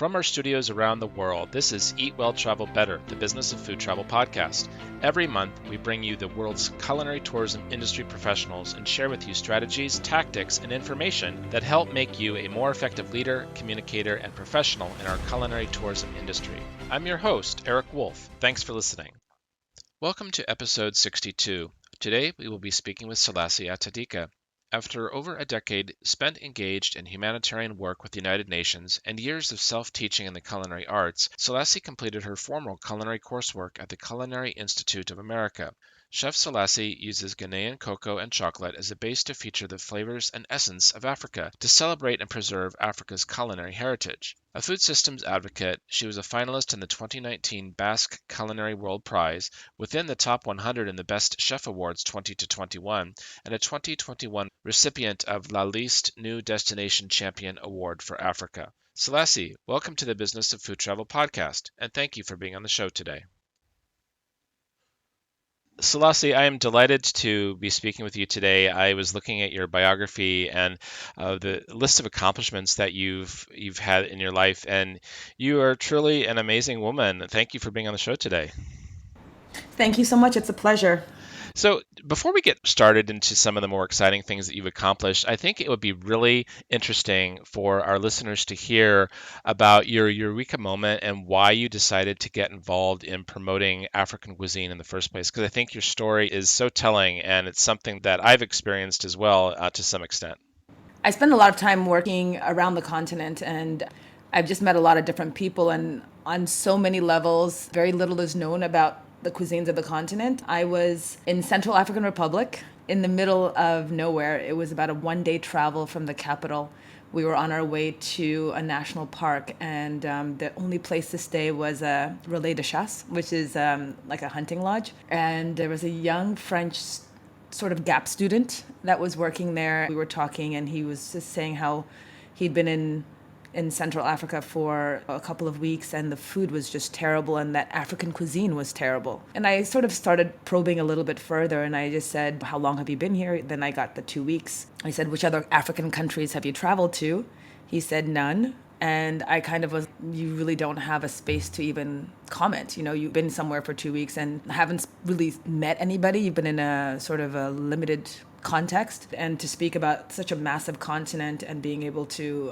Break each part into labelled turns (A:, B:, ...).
A: From our studios around the world, this is Eat Well, Travel Better, the Business of Food Travel podcast. Every month, we bring you the world's culinary tourism industry professionals and share with you strategies, tactics, and information that help make you a more effective leader, communicator, and professional in our culinary tourism industry. I'm your host, Eric Wolf. Thanks for listening. Welcome to episode 62. Today, we will be speaking with Selassie Atadika. After over a decade spent engaged in humanitarian work with the United Nations and years of self-teaching in the culinary arts, Selassie completed her formal culinary coursework at the Culinary Institute of America. Chef Selassie uses Ghanaian cocoa and chocolate as a base to feature the flavors and essence of Africa to celebrate and preserve Africa's culinary heritage. A food systems advocate, she was a finalist in the 2019 Basque Culinary World Prize, within the top 100 in the Best Chef Awards 2021, and a 2021 recipient of La Liste New Destination Champion Award for Africa. Selassie, welcome to the Business of Food Travel podcast, and thank you for being on the show today. Selassie, I am delighted to be speaking with you today. I was looking at your biography and the list of accomplishments that you've had in your life, and you are truly an amazing woman. Thank you for being on the show today.
B: Thank you so much. It's a pleasure.
A: So before we get started into some of the more exciting things that you've accomplished, I think it would be really interesting for our listeners to hear about your eureka moment and why you decided to get involved in promoting African cuisine in the first place. Because I think your story is so telling, and it's something that I've experienced as well to some extent.
B: I spend a lot of time working around the continent, and I've just met a lot of different people, and on so many levels, very little is known about the cuisines of the continent. I was in Central African Republic in the middle of nowhere. It was about a one-day travel from the capital. We were on our way to a national park, and the only place to stay was a relais de chasse, which is like a hunting lodge. And there was a young French sort of gap student that was working there. We were talking, and he was just saying how he'd been in Central Africa for a couple of weeks, and the food was just terrible, and that African cuisine was terrible. And I sort of started probing a little bit further, and I just said, how long have you been here? Then I got the 2 weeks. I said, which other African countries have you traveled to? He said, none. And I kind of was, you really don't have a space to even comment. You know, you've been somewhere for 2 weeks and haven't really met anybody. You've been in a sort of a limited context, and to speak about such a massive continent and being able to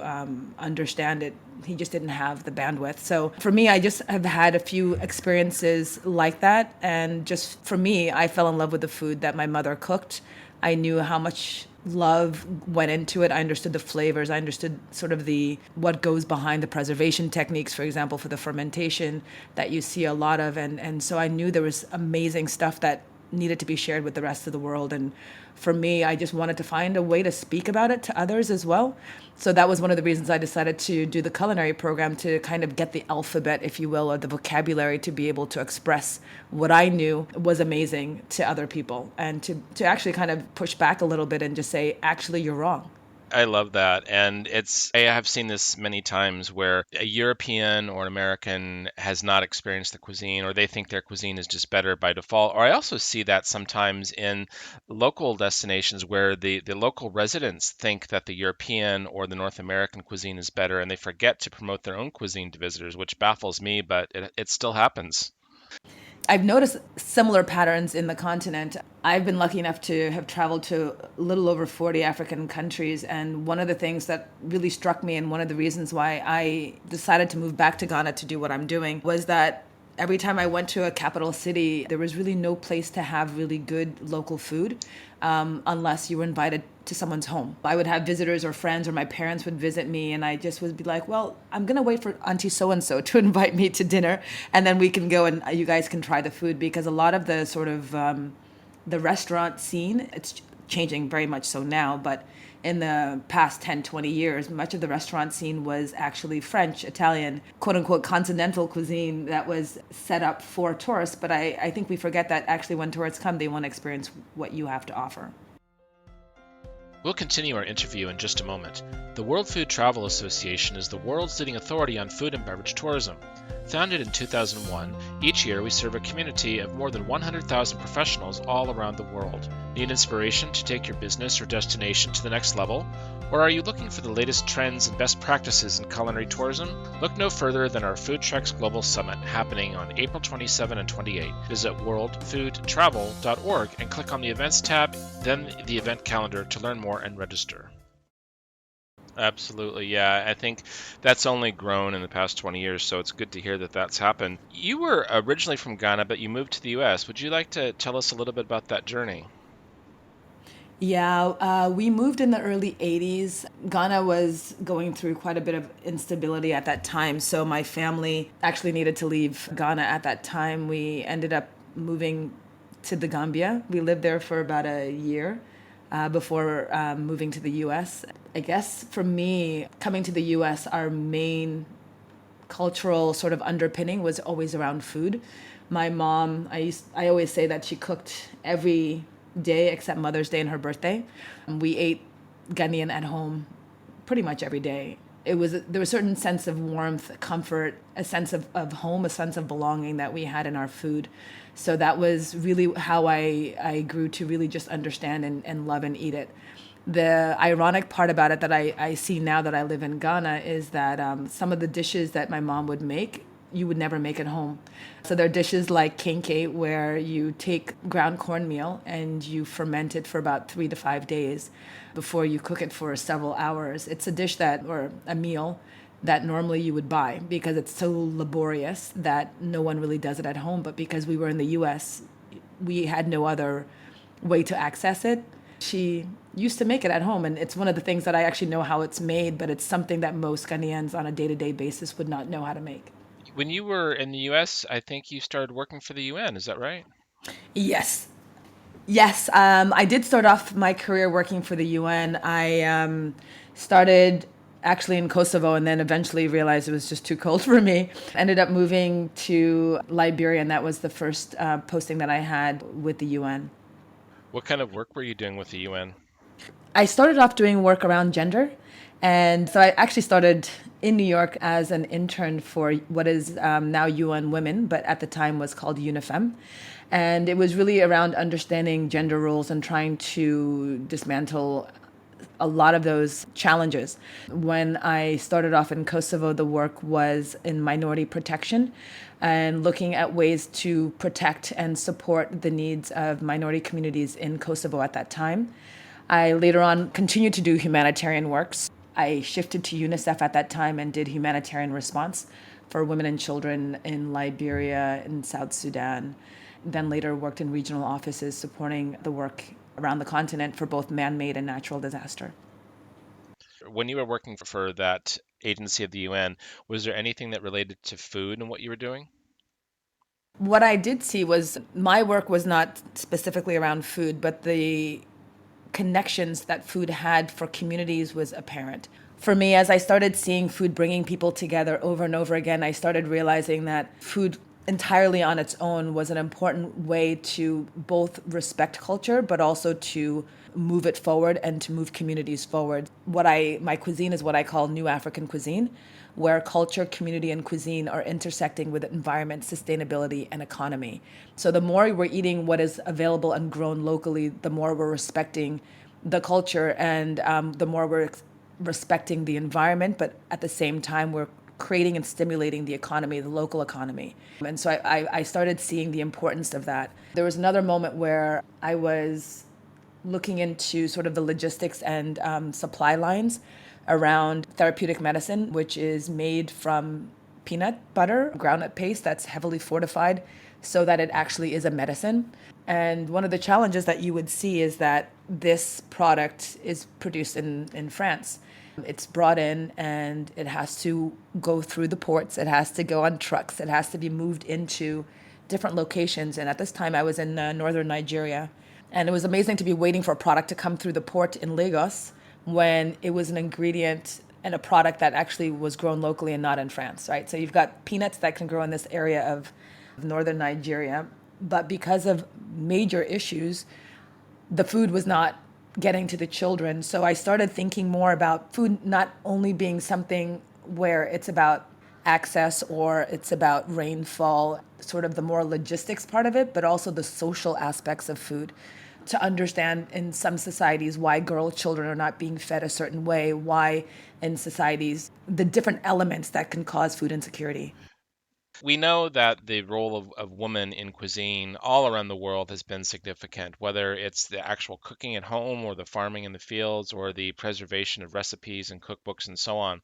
B: understand it, he just didn't have the bandwidth. So for me, I just have had a few experiences like that, and just for me, I fell in love with the food that my mother cooked. I knew how much love went into it. I understood the flavors. I understood sort of what goes behind the preservation techniques, for example, for the fermentation that you see a lot of, and so I knew there was amazing stuff that needed to be shared with the rest of the world. And for me, I just wanted to find a way to speak about it to others as well. So that was one of the reasons I decided to do the culinary program, to kind of get the alphabet, if you will, or the vocabulary to be able to express what I knew was amazing to other people, and to actually kind of push back a little bit and just say, actually, you're wrong.
A: I love that. And I have seen this many times where a European or an American has not experienced the cuisine, or they think their cuisine is just better by default. Or I also see that sometimes in local destinations where the local residents think that the European or the North American cuisine is better, and they forget to promote their own cuisine to visitors, which baffles me, but it still happens.
B: I've noticed similar patterns in the continent. I've been lucky enough to have traveled to a little over 40 African countries, and one of the things that really struck me, and one of the reasons why I decided to move back to Ghana to do what I'm doing, was that every time I went to a capital city, there was really no place to have really good local food unless you were invited to someone's home. I would have visitors or friends, or my parents would visit me, and I just would be like, well, I'm going to wait for Auntie so-and-so to invite me to dinner, and then we can go and you guys can try the food. Because a lot of the sort of the restaurant scene, it's changing very much so now, but in the past 10, 20 years, much of the restaurant scene was actually French, Italian, quote unquote, continental cuisine that was set up for tourists. But I think we forget that actually when tourists come, they want to experience what you have to offer.
A: We'll continue our interview in just a moment. The World Food Travel Association is the world's leading authority on food and beverage tourism. Founded in 2001, each year we serve a community of more than 100,000 professionals all around the world. Need inspiration to take your business or destination to the next level? Or are you looking for the latest trends and best practices in culinary tourism? Look no further than our Food Treks Global Summit happening on April 27 and 28. Visit worldfoodtravel.org and click on the Events tab, then the event calendar to learn more and register. Absolutely, yeah. I think that's only grown in the past 20 years, so it's good to hear that that's happened. You were originally from Ghana, but you moved to the US. Would you like to tell us a little bit about that journey?
B: Yeah, we moved in the early 80s. Ghana was going through quite a bit of instability at that time, so my family actually needed to leave Ghana at that time. We ended up moving to the Gambia. We lived there for about a year before moving to the US. I guess for me, coming to the US, our main cultural sort of underpinning was always around food. My mom, I always say that she cooked every day except Mother's Day and her birthday. We ate Ghanaian at home pretty much every day. There was a certain sense of warmth, comfort, a sense of home, a sense of belonging that we had in our food. So that was really how I grew to really just understand and love and eat it. The ironic part about it that I see now that I live in Ghana is that some of the dishes that my mom would make, you would never make at home. So there are dishes like kenke, where you take ground cornmeal and you ferment it for about 3 to 5 days before you cook it for several hours. It's a dish or a meal that normally you would buy because it's so laborious that no one really does it at home. But because we were in the US, we had no other way to access it. She used to make it at home, and it's one of the things that I actually know how it's made, but it's something that most Ghanaians on a day-to-day basis would not know how to make.
A: When you were in the US, I think you started working for the UN, is that right?
B: Yes. Yes, I did start off my career working for the UN. I started actually in Kosovo and then eventually realized it was just too cold for me. Ended up moving to Liberia, and that was the first posting that I had with the UN.
A: What kind of work were you doing with the UN?
B: I started off doing work around gender. And so I actually started in New York as an intern for what is now UN Women, but at the time was called UNIFEM. And it was really around understanding gender roles and trying to dismantle a lot of those challenges. When I started off in Kosovo, the work was in minority protection and looking at ways to protect and support the needs of minority communities in Kosovo at that time. I later on continued to do humanitarian works. I shifted to UNICEF at that time and did humanitarian response for women and children in Liberia and South Sudan. Then later worked in regional offices supporting the work around the continent for both man-made and natural disaster.
A: When you were working for that agency of the UN, was there anything that related to food and what you were doing?
B: What I did see was my work was not specifically around food, but the connections that food had for communities was apparent. For me, as I started seeing food bringing people together over and over again, I started realizing that food entirely on its own was an important way to both respect culture, but also to move it forward and to move communities forward. My cuisine is what I call New African cuisine, where culture, community, and cuisine are intersecting with environment, sustainability, and economy. So the more we're eating what is available and grown locally, the more we're respecting the culture and the more we're respecting the environment, but at the same time, we're creating and stimulating the economy, the local economy. And so I started seeing the importance of that. There was another moment where I was looking into sort of the logistics and supply lines around therapeutic medicine, which is made from peanut butter, groundnut paste that's heavily fortified so that it actually is a medicine. And one of the challenges that you would see is that this product is produced in France. It's brought in and it has to go through the ports. It has to go on trucks. It has to be moved into different locations. And at this time, I was in northern Nigeria. And it was amazing to be waiting for a product to come through the port in Lagos when it was an ingredient and a product that actually was grown locally and not in France, right? So you've got peanuts that can grow in this area of northern Nigeria. But because of major issues, the food was not getting to the children. So I started thinking more about food not only being something where it's about access or it's about rainfall, sort of the more logistics part of it, but also the social aspects of food. To understand in some societies why girl children are not being fed a certain way, why in societies the different elements that can cause food insecurity.
A: We know that the role of women in cuisine all around the world has been significant, whether it's the actual cooking at home or the farming in the fields or the preservation of recipes and cookbooks and so on.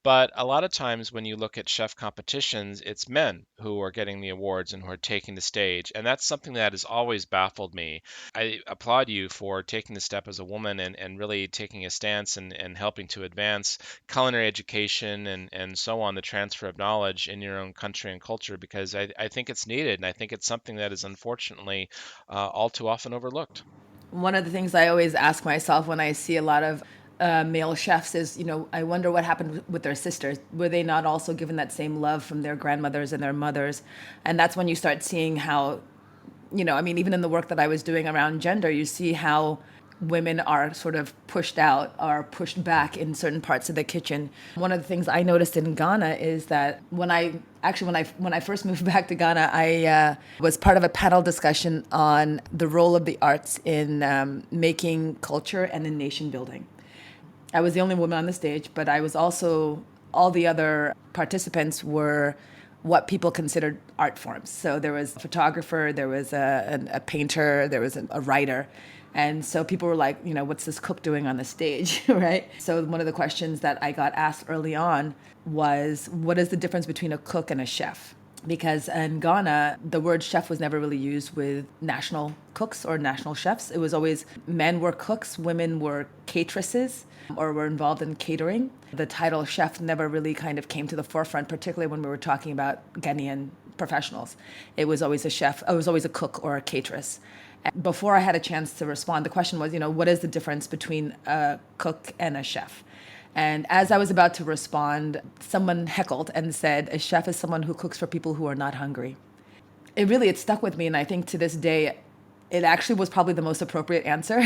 A: But a lot of times when you look at chef competitions, it's men who are getting the awards and who are taking the stage. And that's something that has always baffled me. I applaud you for taking the step as a woman and really taking a stance and helping to advance culinary education and so on, the transfer of knowledge in your own country and culture, because I think it's needed. And I think it's something that is unfortunately all too often overlooked.
B: One of the things I always ask myself when I see a lot of male chefs is, I wonder what happened with their sisters. Were they not also given that same love from their grandmothers and their mothers? And that's when you start seeing how, even in the work that I was doing around gender, you see how women are sort of pushed out or pushed back in certain parts of the kitchen. One of the things I noticed in Ghana is that when I first moved back to Ghana, I was part of a panel discussion on the role of the arts in making culture and in nation building. I was the only woman on the stage, but I was also, all the other participants were what people considered art forms. So there was a photographer, there was a painter, there was a writer. And so people were like, what's this cook doing on the stage, right? So one of the questions that I got asked early on was, what is the difference between a cook and a chef? Because in Ghana, the word chef was never really used with national cooks or national chefs. It was always men were cooks, women were cateresses or were involved in catering. The title chef never really kind of came to the forefront, particularly when we were talking about Ghanaian professionals. It was always a chef, it was always a cook or a cateress. Before I had a chance to respond, the question was, what is the difference between a cook and a chef? And as I was about to respond, someone heckled and said, a chef is someone who cooks for people who are not hungry. It stuck with me. And I think to this day, it actually was probably the most appropriate answer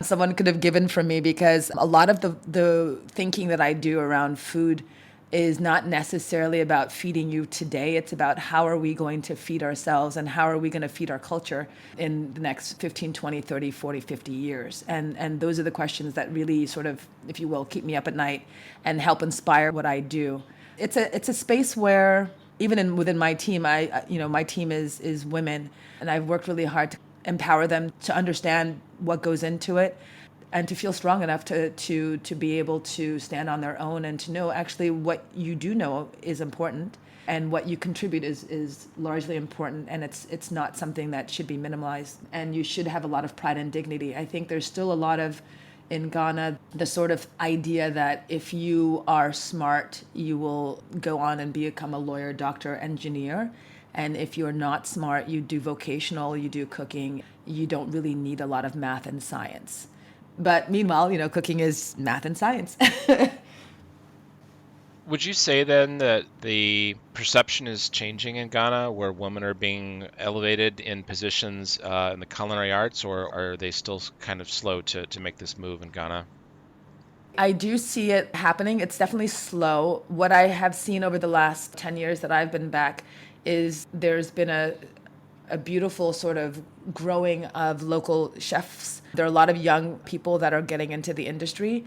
B: someone could have given for me, because a lot of the thinking that I do around food is not necessarily about feeding you today. It's about how are we going to feed ourselves and how are we going to feed our culture in the next 15, 20, 30, 40, 50 years. And those are the questions that really sort of, if you will, keep me up at night and help inspire what I do. It's a space where even within my team, my team is women, and I've worked really hard to empower them to understand what goes into it and to feel strong enough to be able to stand on their own and to know actually what you do know is important and what you contribute is largely important, and it's not something that should be minimalized, and you should have a lot of pride and dignity. I think there's still a lot of, in Ghana, the sort of idea that if you are smart, you will go on and become a lawyer, doctor, engineer. And if you're not smart, you do vocational, you do cooking, you don't really need a lot of math and science. But meanwhile, cooking is math and science.
A: Would you say then that the perception is changing in Ghana, where women are being elevated in positions in the culinary arts, or are they still kind of slow to make this move in Ghana?
B: I do see it happening. It's definitely slow. What I have seen over the last 10 years that I've been back is there's been a beautiful sort of growing of local chefs. There are a lot of young people that are getting into the industry.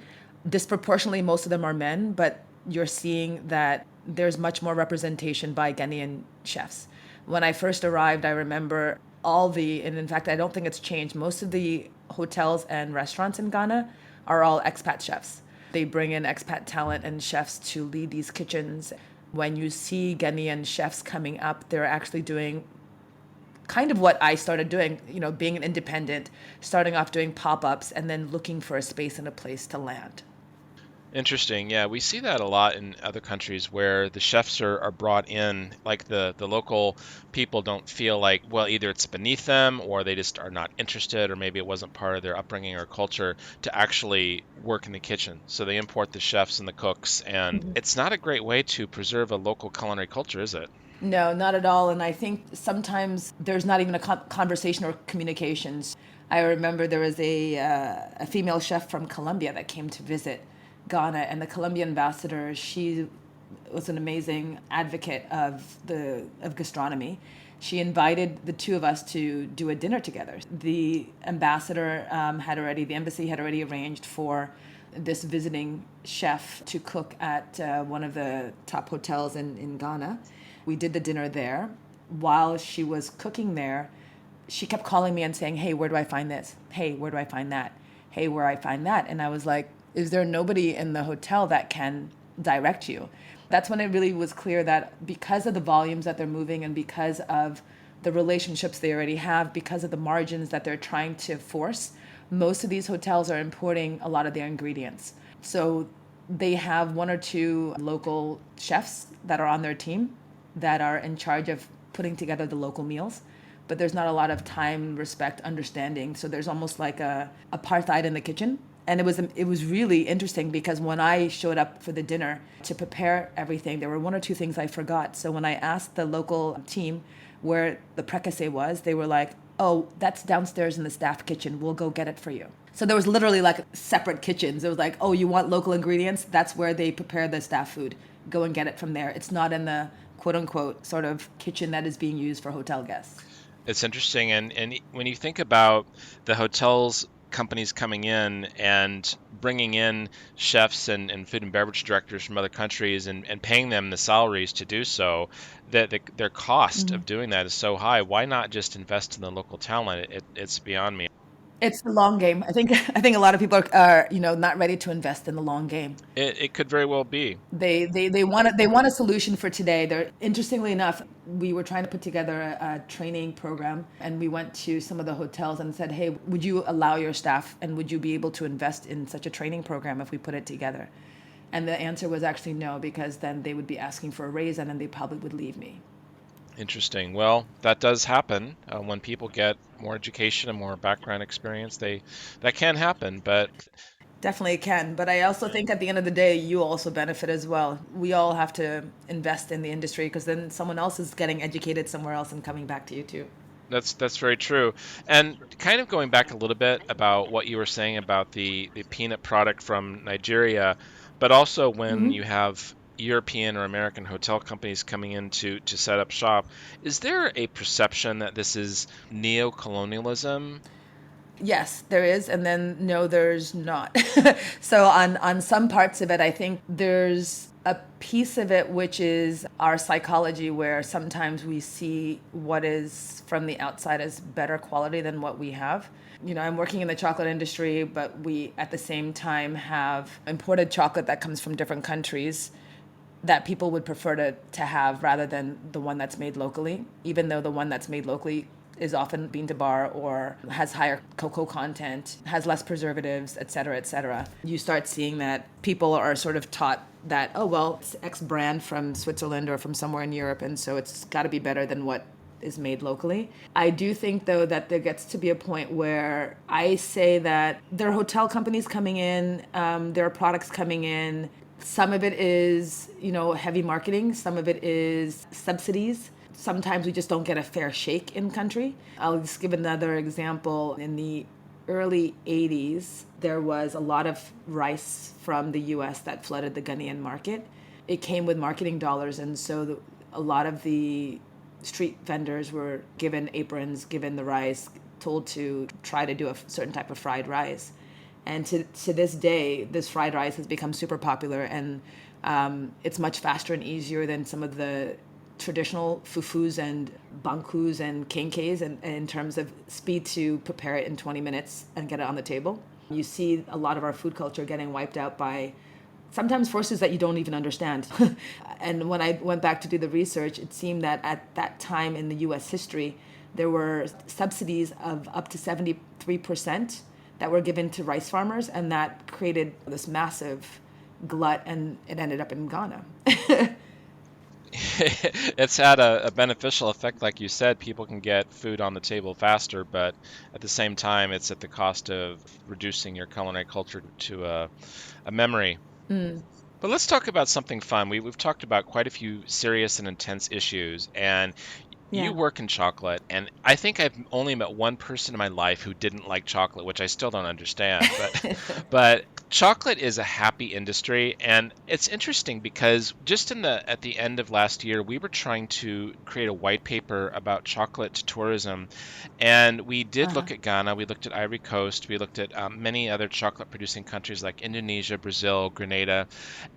B: Disproportionately, most of them are men, but you're seeing that there's much more representation by Ghanaian chefs. When I first arrived, I remember and in fact, I don't think it's changed. Most of the hotels and restaurants in Ghana are all expat chefs. They bring in expat talent and chefs to lead these kitchens. When you see Ghanaian chefs coming up, they're actually doing kind of what I started doing, being an independent, starting off doing pop-ups and then looking for a space and a place to land.
A: Interesting. Yeah, we see that a lot in other countries where the chefs are brought in, like the local people don't feel like, well, either it's beneath them or they just are not interested, or maybe it wasn't part of their upbringing or culture to actually work in the kitchen. So they import the chefs and the cooks, and it's not a great way to preserve a local culinary culture, is it?
B: No, not at all. And I think sometimes there's not even a conversation or communications. I remember there was a female chef from Colombia that came to visit Ghana, and the Colombian ambassador, she was an amazing advocate of gastronomy. She invited the two of us to do a dinner together. The the embassy had already arranged for this visiting chef to cook at one of the top hotels in Ghana. We did the dinner there. While she was cooking there, she kept calling me and saying, "Hey, where do I find this? Hey, where do I find that? Hey, where do I find that?" And I was like, is there nobody in the hotel that can direct you? That's when it really was clear that because of the volumes that they're moving and because of the relationships they already have, because of the margins that they're trying to force, most of these hotels are importing a lot of their ingredients. So they have one or two local chefs that are on their team that are in charge of putting together the local meals. But there's not a lot of time, respect, understanding. So there's almost like a apartheid in the kitchen. And it was really interesting because when I showed up for the dinner to prepare everything, there were one or two things I forgot. So when I asked the local team where the prekase was, they were like, "Oh, that's downstairs in the staff kitchen. We'll go get it for you." So there was literally like separate kitchens. It was like, "Oh, you want local ingredients? That's where they prepare the staff food. Go and get it from there." It's not in the quote unquote sort of kitchen that is being used for hotel guests.
A: It's interesting. And when you think about the hotels companies coming in and bringing in chefs and food and beverage directors from other countries and paying them the salaries to do so, that their cost of doing that is so high. Why not just invest in the local talent? It's beyond me.
B: It's the long game. I think a lot of people are not ready to invest in the long game.
A: It could very well be.
B: They want a solution for today. They're interestingly enough, we were trying to put together a training program, and we went to some of the hotels and said, "Hey, would you allow your staff and would you be able to invest in such a training program if we put it together?" And the answer was actually no, because then they would be asking for a raise and then they probably would leave me.
A: Interesting. Well, that does happen when people get more education and more background experience. That can happen, but
B: Definitely can. But I also think at the end of the day, you also benefit as well. We all have to invest in the industry because then someone else is getting educated somewhere else and coming back to you too.
A: that's very true. And kind of going back a little bit about what you were saying about the peanut product from Nigeria, but also when you have European or American hotel companies coming in to set up shop, is there a perception that this is neo-colonialism?
B: Yes, there is, and then no, there's not. So on some parts of it, I think there's a piece of it which is our psychology, where sometimes we see what is from the outside as better quality than what we have. I'm working in the chocolate industry, but we at the same time have imported chocolate that comes from different countries that people would prefer to have rather than the one that's made locally, even though the one that's made locally is often bean to bar or has higher cocoa content, has less preservatives, et cetera, et cetera. You start seeing that people are sort of taught that, oh, well, it's X brand from Switzerland or from somewhere in Europe, and so it's got to be better than what is made locally. I do think, though, that there gets to be a point where I say that there are hotel companies coming in, there are products coming in. Some of it is, heavy marketing. Some of it is subsidies. Sometimes we just don't get a fair shake in country. I'll just give another example. In the early 80s, there was a lot of rice from the US that flooded the Ghanaian market. It came with marketing dollars, and so a lot of the street vendors were given aprons, given the rice, told to try to do a certain type of fried rice. And to this day, this fried rice has become super popular, and it's much faster and easier than some of the traditional fufus and bankus and kenkes, and in terms of speed to prepare it in 20 minutes and get it on the table. You see a lot of our food culture getting wiped out by sometimes forces that you don't even understand. And when I went back to do the research, it seemed that at that time in the US history, there were subsidies of up to 73% that were given to rice farmers, and that created this massive glut, and it ended up in Ghana.
A: It's had a beneficial effect, like you said. People can get food on the table faster, but at the same time, it's at the cost of reducing your culinary culture to a memory. But let's talk about something fun. We've talked about quite a few serious and intense issues, and You
B: Yeah.
A: work in chocolate, and I think I've only met one person in my life who didn't like chocolate, which I still don't understand. But but chocolate is a happy industry, and it's interesting because just in the at the end of last year, we were trying to create a white paper about chocolate tourism, and we did
B: Uh-huh.
A: look at Ghana, we looked at Ivory Coast, we looked at many other chocolate producing countries like Indonesia, Brazil, Grenada,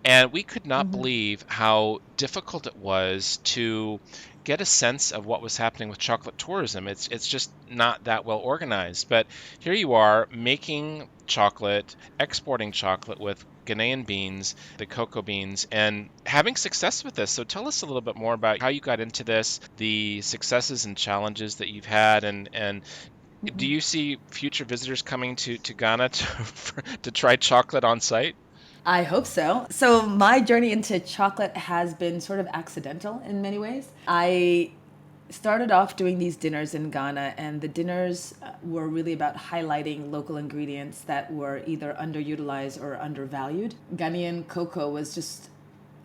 A: and we could not
B: Hmm.
A: believe how difficult it was to get a sense of what was happening with chocolate tourism. It's just not that well organized. But here you are making chocolate, exporting chocolate with Ghanaian beans, the cocoa beans, and having success with this. So tell us a little bit more about how you got into this, the successes and challenges that you've had, and do you see future visitors coming to Ghana to try chocolate on site?
B: I hope so. So my journey into chocolate has been sort of accidental in many ways. I started off doing these dinners in Ghana, and the dinners were really about highlighting local ingredients that were either underutilized or undervalued. Ghanaian cocoa was just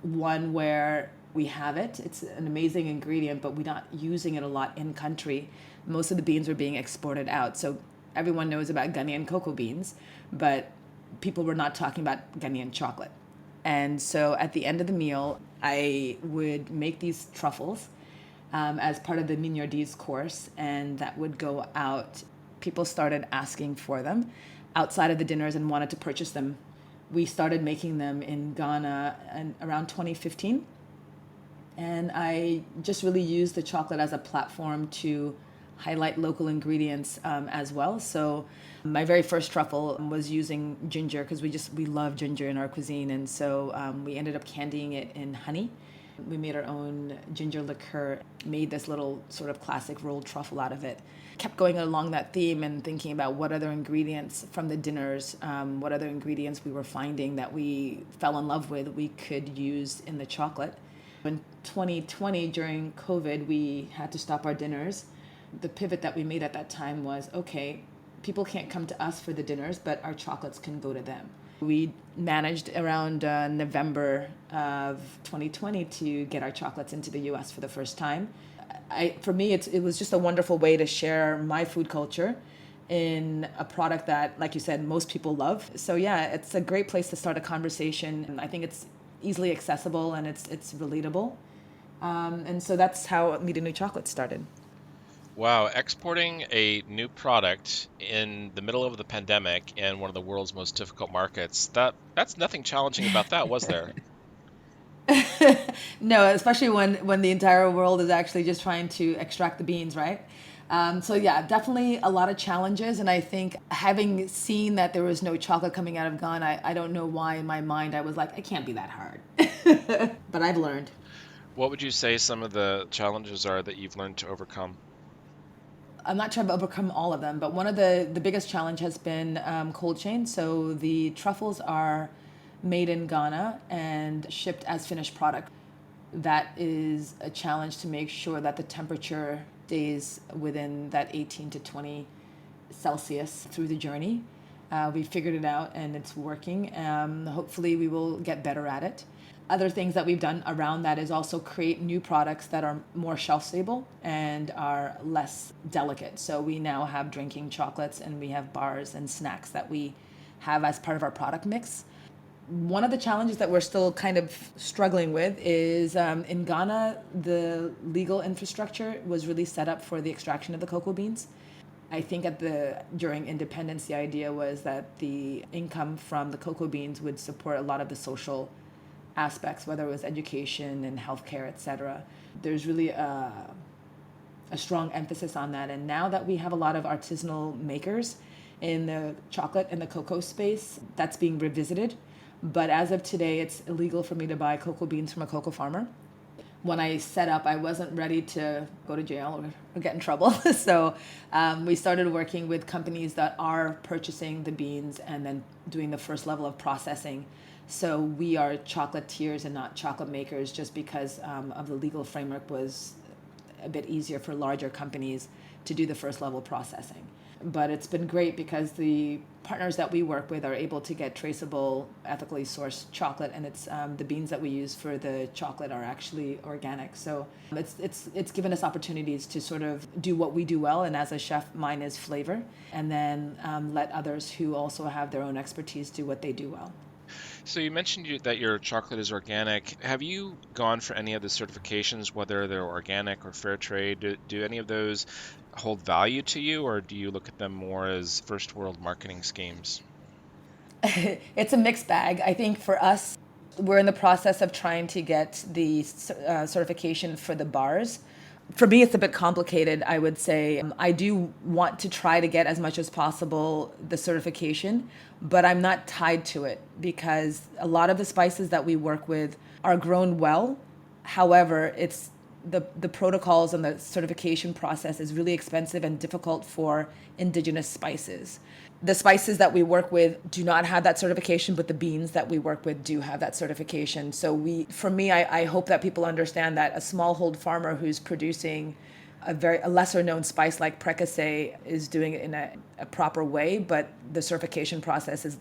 B: one where we have it. It's an amazing ingredient, but we're not using it a lot in country. Most of the beans are being exported out. So everyone knows about Ghanaian cocoa beans, but people were not talking about Ghanaian chocolate. And so at the end of the meal, I would make these truffles as part of the Mignardi's course, and that would go out. People started asking for them outside of the dinners and wanted to purchase them. We started making them in Ghana around 2015, and I just really used the chocolate as a platform to highlight local ingredients as well. So my very first truffle was using ginger because we love ginger in our cuisine, and so we ended up candying it in honey. We made our own ginger liqueur, made this little sort of classic rolled truffle out of it. Kept going along that theme and thinking about what other ingredients from the dinners, what other ingredients we were finding that we fell in love with, we could use in the chocolate. In 2020, during COVID, we had to stop our dinners. The pivot that we made at that time was, okay, people can't come to us for the dinners, but our chocolates can go to them. We managed around November of 2020 to get our chocolates into the US for the first time. For me, it was just a wonderful way to share my food culture in a product that, like you said, most people love. So yeah, it's a great place to start a conversation. And I think it's easily accessible and it's relatable. And so that's how Meet a New Chocolate started.
A: Wow, exporting a new product in the middle of the pandemic in one of the world's most difficult markets, that's nothing challenging about that, was there?
B: No, especially when the entire world is actually just trying to extract the beans, right? So yeah, definitely a lot of challenges, and I think having seen that there was no chocolate coming out of Ghana, I don't know why in my mind I was like, it can't be that hard. But I've learned.
A: What would you say some of the challenges are that you've learned to overcome?
B: I'm not trying to overcome all of them, but one of the biggest challenge has been cold chain. So the truffles are made in Ghana and shipped as finished product. That is a challenge to make sure that the temperature stays within that 18 to 20 Celsius through the journey. We figured it out and it's working. Hopefully, we will get better at it. Other things that we've done around that is also create new products that are more shelf stable and are less delicate. So we now have drinking chocolates and we have bars and snacks that we have as part of our product mix. One of the challenges that we're still kind of struggling with is in Ghana, the legal infrastructure was really set up for the extraction of the cocoa beans. I think during independence, the idea was that the income from the cocoa beans would support a lot of the social aspects, whether it was education and healthcare, etc. There's really a strong emphasis on that. And now that we have a lot of artisanal makers in the chocolate and the cocoa space, that's being revisited. But as of today, it's illegal for me to buy cocoa beans from a cocoa farmer. When I set up, I wasn't ready to go to jail or get in trouble. So we started working with companies that are purchasing the beans and then doing the first level of processing. So we are chocolatiers and not chocolate makers just because of the legal framework was a bit easier for larger companies to do the first level processing. but it's been great because the partners that we work with are able to get traceable, ethically sourced chocolate, and it's the beans that we use for the chocolate are actually organic. So it's given us opportunities to sort of do what we do well, and as a chef, mine is flavor, and then let others who also have their own expertise do what they do well.
A: So you mentioned that your chocolate is organic. Have you gone for any of the certifications, whether they're organic or fair trade? Do any of those hold value to you, or do you look at them more as first world marketing schemes?
B: It's a mixed bag. I think for us, we're in the process of trying to get the certification for the bars. For me, it's a bit complicated, I would say. I do want to try to get as much as possible the certification, but I'm not tied to it because a lot of the spices that we work with are grown well. However, it's the protocols and the certification process is really expensive and difficult for indigenous spices. The spices that we work with do not have that certification, but the beans that we work with do have that certification. So for me, I hope that people understand that a smallhold farmer who's producing a lesser known spice like precasse is doing it in a proper way, but the certification process is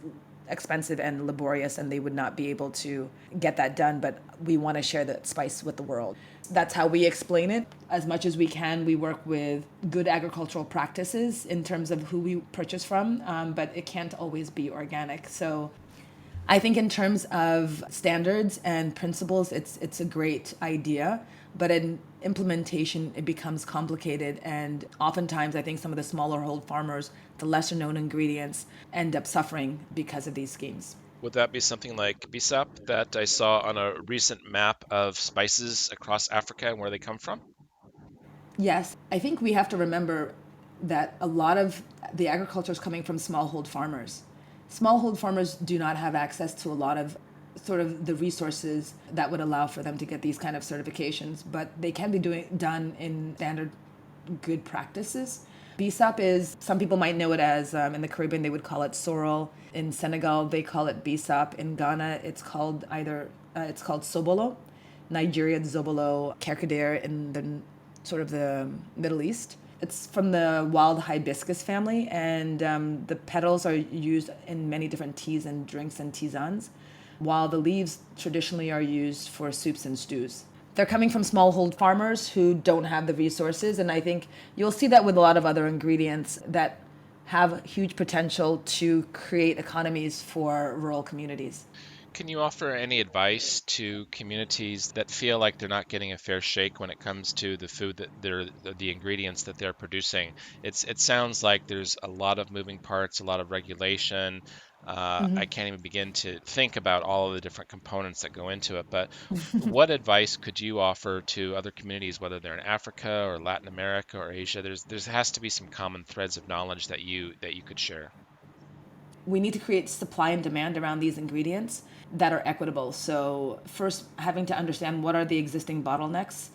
B: expensive and laborious, and they would not be able to get that done. But we want to share that spice with the world. That's how we explain it. As much as we can, we work with good agricultural practices in terms of who we purchase from, but it can't always be organic. So I think in terms of standards and principles, it's a great idea, but in implementation, it becomes complicated. And oftentimes, I think some of the smaller hold farmers, the lesser known ingredients, end up suffering because of these schemes.
A: Would that be something like bisap that I saw on a recent map of spices across Africa and where they come from?
B: Yes, I think we have to remember that a lot of the agriculture is coming from smallhold farmers. Smallhold farmers do not have access to a lot of sort of the resources that would allow for them to get these kind of certifications, but they can be done in standard good practices. Bisap is, some people might know it as, in the Caribbean, they would call it sorrel. In Senegal, they call it bisap. In Ghana, it's called sobolo. Nigeria, zobolo, kerkeder in the sort of the Middle East. It's from the wild hibiscus family, and the petals are used in many different teas and drinks and tisanes, while the leaves traditionally are used for soups and stews. They're coming from smallhold farmers who don't have the resources, and I think you'll see that with a lot of other ingredients that have huge potential to create economies for rural communities.
A: Can you offer any advice to communities that feel like they're not getting a fair shake when it comes to the food that the ingredients that they're producing? It sounds like there's a lot of moving parts, a lot of regulation. I can't even begin to think about all of the different components that go into it. But what advice could you offer to other communities, whether they're in Africa or Latin America or Asia? There has to be some common threads of knowledge that you could share.
B: We need to create supply and demand around these ingredients that are equitable. So first, having to understand what are the existing bottlenecks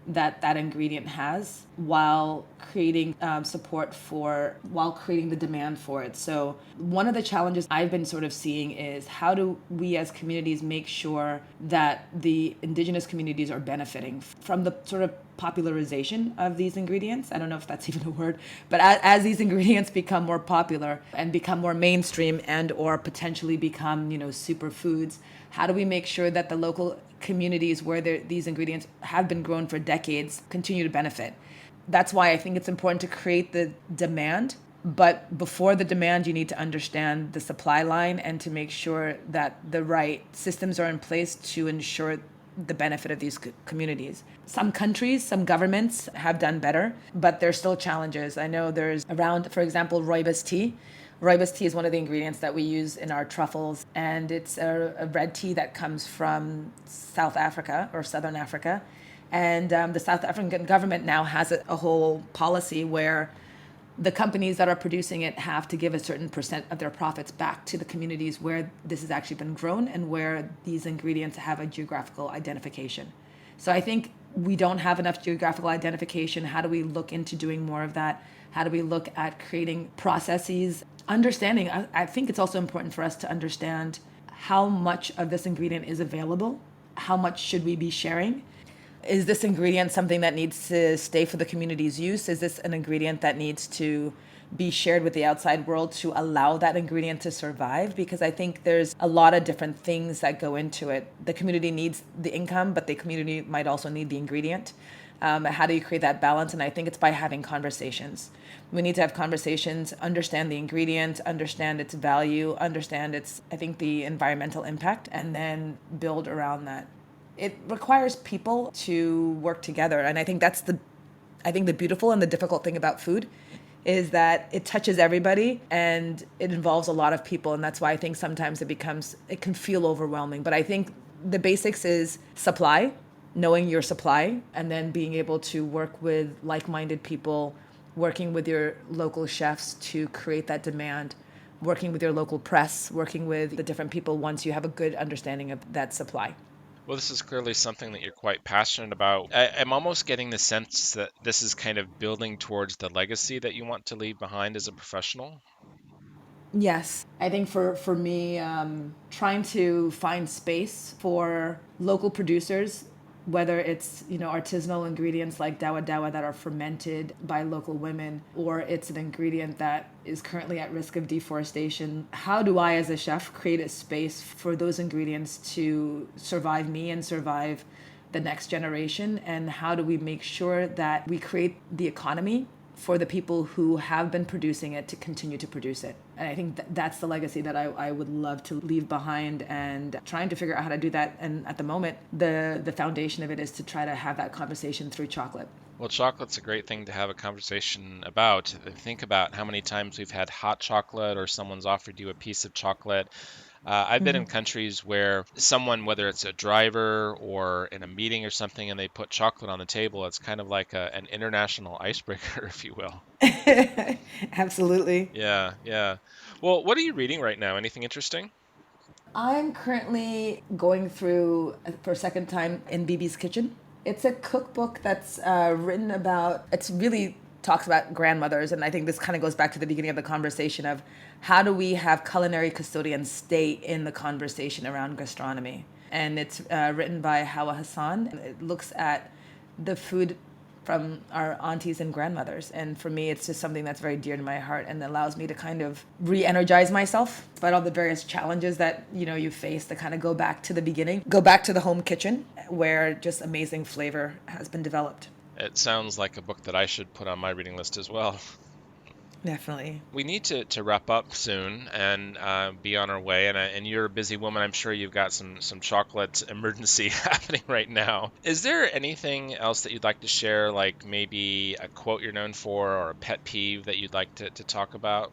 B: that that ingredient has while creating support for, while creating the demand for it. So one of the challenges I've been sort of seeing is how do we as communities make sure that the indigenous communities are benefiting from the sort of popularization of these ingredients. I don't know if that's even a word, but as these ingredients become more popular and become more mainstream and or potentially become, superfoods, how do we make sure that the local communities where these ingredients have been grown for decades continue to benefit? That's why I think it's important to create the demand. But before the demand, you need to understand the supply line and to make sure that the right systems are in place to ensure the benefit of these communities. Some countries, some governments have done better, but there's still challenges. I know there's around, for example, rooibos tea. Rooibos tea is one of the ingredients that we use in our truffles, and it's a red tea that comes from South Africa or Southern Africa. And the South African government now has a whole policy where the companies that are producing it have to give a certain percent of their profits back to the communities where this has actually been grown and where these ingredients have a geographical identification. So I think we don't have enough geographical identification. How do we look into doing more of that? How do we look at creating processes? Understanding, I think it's also important for us to understand how much of this ingredient is available. How much should we be sharing? Is this ingredient something that needs to stay for the community's use? Is this an ingredient that needs to be shared with the outside world to allow that ingredient to survive, because I think there's a lot of different things that go into it. The community needs the income, but the community might also need the ingredient. How do you create that balance? And I think it's by having conversations. We need to have conversations, understand the ingredient, understand its value, understand I think the environmental impact, and then build around that. It requires people to work together. And I think the beautiful and the difficult thing about food is that it touches everybody and it involves a lot of people. And that's why I think sometimes it can feel overwhelming. But I think the basics is supply, knowing your supply, and then being able to work with like-minded people, working with your local chefs to create that demand, working with your local press, working with the different people once you have a good understanding of that supply.
A: Well, this is clearly something that you're quite passionate about. I'm almost getting the sense that this is kind of building towards the legacy that you want to leave behind as a professional.
B: Yes, I think for me, trying to find space for local producers, whether it's artisanal ingredients like dawa dawa that are fermented by local women, or it's an ingredient that is currently at risk of deforestation. How do I, as a chef, create a space for those ingredients to survive me and survive the next generation? And how do we make sure that we create the economy for the people who have been producing it to continue to produce it? And I think that's the legacy that I would love to leave behind, and trying to figure out how to do that. And at the moment, the foundation of it is to try to have that conversation through chocolate.
A: Well, chocolate's a great thing to have a conversation about. Think about how many times we've had hot chocolate or someone's offered you a piece of chocolate. I've been in countries where someone, whether it's a driver or in a meeting or something, and they put chocolate on the table, it's kind of like an international icebreaker, if you will.
B: Absolutely.
A: Yeah, yeah. Well, what are you reading right now? Anything interesting?
B: I'm currently going through, for a second time, In BB's Kitchen. It's a cookbook that's written about, it's really talks about grandmothers. And I think this kind of goes back to the beginning of the conversation of how do we have culinary custodians stay in the conversation around gastronomy. And it's written by Hawa Hassan. It looks at the food from our aunties and grandmothers. And for me, it's just something that's very dear to my heart and allows me to kind of re-energize myself, despite all the various challenges that, you face, to kind of go back to the beginning, go back to the home kitchen where just amazing flavor has been developed.
A: It sounds like a book that I should put on my reading list as well.
B: Definitely.
A: We need to wrap up soon and be on our way. And you're a busy woman. I'm sure you've got some chocolate emergency happening right now. Is there anything else that you'd like to share, like maybe a quote you're known for or a pet peeve that you'd like to talk about?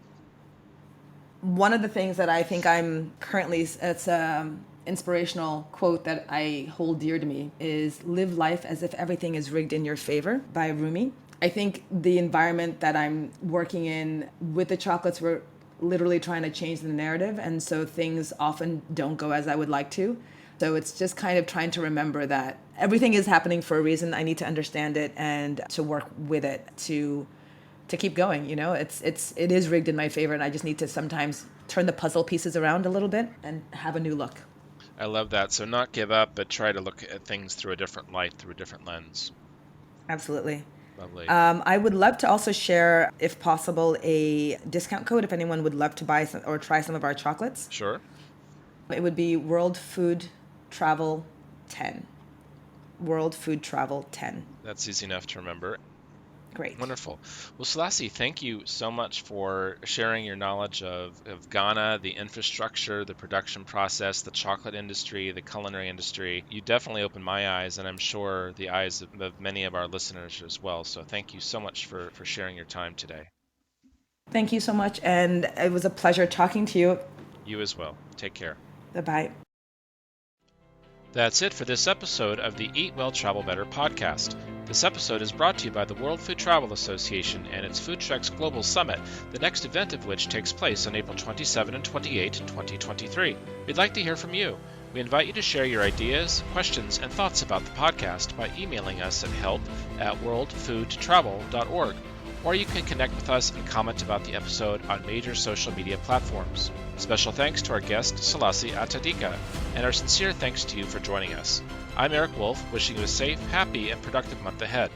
B: One of the things that I think I'm currently, it's inspirational quote that I hold dear to me is "Live life as if everything is rigged in your favor" by Rumi. I think the environment that I'm working in with the chocolates, we're literally trying to change the narrative, and so things often don't go as I would like to. So it's just kind of trying to remember that everything is happening for a reason. I need to understand it and to work with it to keep going. It is rigged in my favor, and I just need to sometimes turn the puzzle pieces around a little bit and have a new look.
A: I love that. So not give up, but try to look at things through a different light, through a different lens.
B: Absolutely.
A: Lovely.
B: I would love to also share, if possible, a discount code if anyone would love to buy some, or try some of our chocolates.
A: Sure.
B: It would be World Food Travel 10. World Food Travel 10.
A: That's easy enough to remember.
B: Great.
A: Wonderful. Well, Selassie, thank you so much for sharing your knowledge of Ghana, the infrastructure, the production process, the chocolate industry, the culinary industry. You definitely opened my eyes, and I'm sure the eyes of many of our listeners as well. So thank you so much for sharing your time today.
B: Thank you so much, and it was a pleasure talking to you.
A: You as well. Take care.
B: Bye-bye.
A: That's it for this episode of the Eat Well, Travel Better podcast. This episode is brought to you by the World Food Travel Association and its Food Treks Global Summit, the next event of which takes place on April 27 and 28, 2023. We'd like to hear from you. We invite you to share your ideas, questions, and thoughts about the podcast by emailing us at help@worldfoodtravel.org, or you can connect with us and comment about the episode on major social media platforms. Special thanks to our guest, Selassie Atadika, and our sincere thanks to you for joining us. I'm Eric Wolf, wishing you a safe, happy, and productive month ahead.